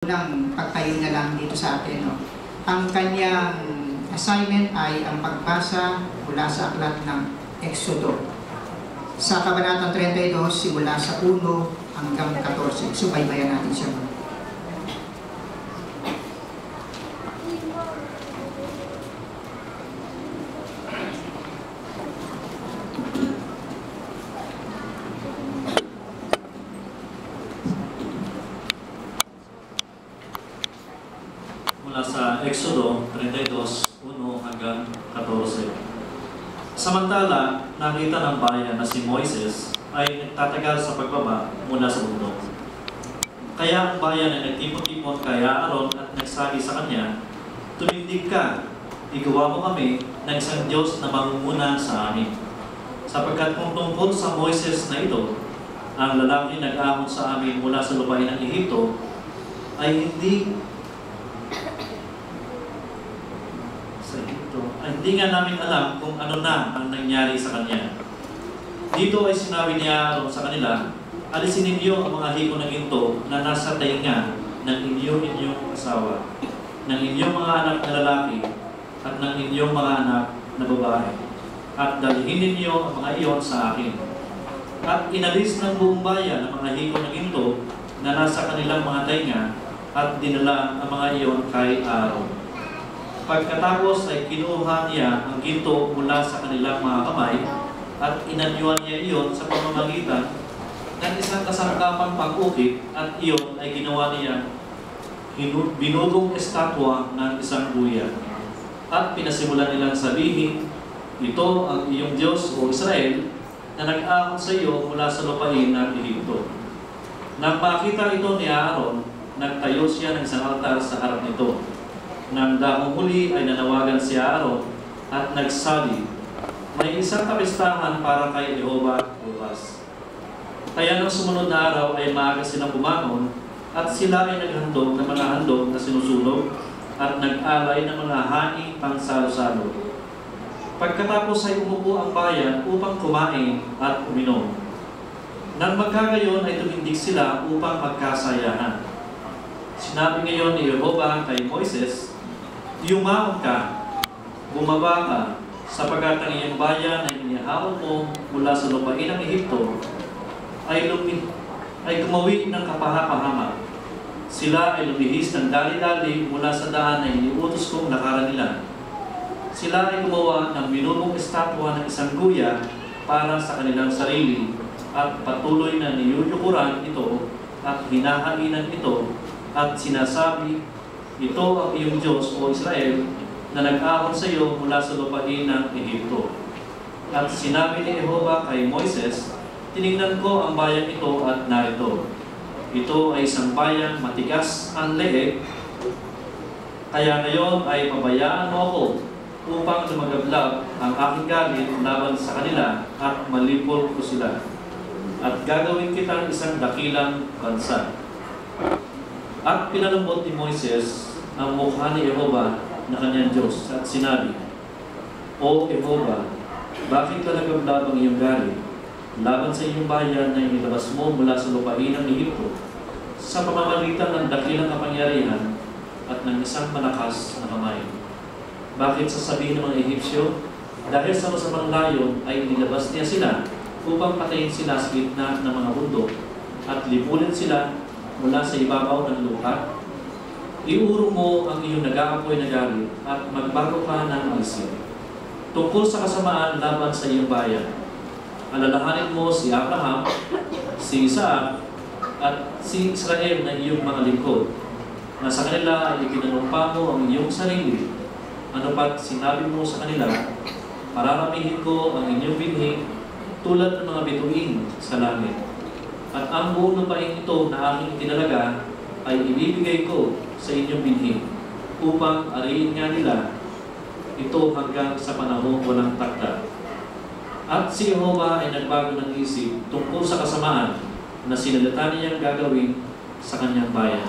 ng pagtayo na lang dito sa atin. No? Ang kanyang assignment ay ang pagbasa mula sa aklat ng Exodo. Sa Kabanatang 32, simula sa 1 hanggang 14. Subaybayan natin siya. Mula sa Exodo 32, 1 hanggang 14. Samantala, nakita ng bayan na si Moises ay nagtatagal sa pagbaba mula sa bundok. Kaya ang bayan ay nagtipon-tipon kay Aaron at nagsabi sa kanya, "Tumindig ka, igawa mo kami ng isang Diyos na mangunguna sa amin. Sapagkat kung tungkol sa Moises na ito, ang lalaki nag-ahon sa amin mula sa lupain ng Ehipto, ay hindi nga namin alam kung ano na ang nangyari sa kanya." Dito ay sinabi niya sa kanila, "Alisin ninyo ang mga hiko ng ginto na nasa tainga ng inyong asawa, ng inyong mga anak na lalaki, at ng inyong mga anak na babae, at dalhin ninyo ang mga iyon sa akin." At inalis ng buong bayan ang mga hiko ng ginto na nasa kanilang mga tainga, at dinala ang mga iyon kay Aaron. Pagkatapos ay kinuha niya ang ginto mula sa kanilang mga kamay at inanyuan niya iyon sa pamamagitan ng isang kasangkapang pag-ukit, at iyon ay ginawa niya binugong estatwa ng isang buya. At pinasimulan nilang sabihin, "Ito ang iyong Diyos o Israel na nag-ahon sa iyo mula sa lupain ng Ehipto." Nang makita ito ni Aaron, nagtayo siya ng isang altar sa harap nito. Nang dahong huli ay nanawagan si Aaron at nagsabi, "May isang kapistahan para kay Jehova bukas." Kaya nang sumunod na araw ay maaga silang bumangon, at sila ay naghandog ng mga handog na sinusunog at nag-alay ng mga hani pang salo-salo. Pagkatapos ay umupo ang bayan upang kumain at uminom. Nang magkagayon ay tumindig sila upang magkasayahan. Sinabi ngayon ni Jehova kay Moises, "Yumaon ka, bumaba ka, sapagkat ang iyong bayan na inihaon mo mula sa lupain ng Ehipto ay gumawi ng kapahapahama. Sila ay lumihis ng dali-dali mula sa daan na iniutos kong lakaran nila. Sila ay gumawa ng binubong estatwa ng isang guya para sa kanilang sarili, at patuloy na niyuyukuran ito at hinahainan ito, at sinasabi, 'Ito ang iyong Diyos o Israel na nag-ahon sa iyo mula sa lupain ng Ehipto.' At sinabi ni Jehova kay Moises, 'Tiningnan ko ang bayan ito at narito. Ito ay isang bayan matigas ang leeg, kaya ngayon ay pabayaan mo ako upang lumagablab ang aking galit laban sa kanila at malipol ko sila. At gagawin kitang isang dakilang bansa.' At pinalambot ni Moises ang mukha ni Jehova na kanyang Diyos at sinabi, "O Jehova, bakit ka nagablab ang iyong galit laban sa iyong bayan na inilabas mo mula sa lupain ng Ehipto sa pamamagitan ng dakilang kapangyarihan at ng isang malakas na kamay? Bakit sasabihin ng mga Ehipsyo, dahil sa masamang layon ay inilabas niya sila upang patayin sila sa gitna ng mga bundok at lipulin sila mula sa ibabaw ng lupa? Iurong mo ang iyong nag-aapoy na galit at magbago ka ng isip tungkol sa kasamaan laban sa iyong bayan. Alalahanin mo si Abraham, si Isaac, at si Israel na iyong mga lingkod, na sa kanila ay ipinanumpa mo ang iyong sarili. Ano pat sinabi mo sa kanila, pararamihin ko ang inyong binhi tulad ng mga bituin sa langit. At ang buong lupain ito na aking itinalaga ay ibibigay ko sa inyong binhi, upang ariin nga nila ito hanggang sa panahong walang takda." At si Jehova ay nagbago ng isip tungkol sa kasamaan na sinalita niyang gagawin sa kanyang bayan.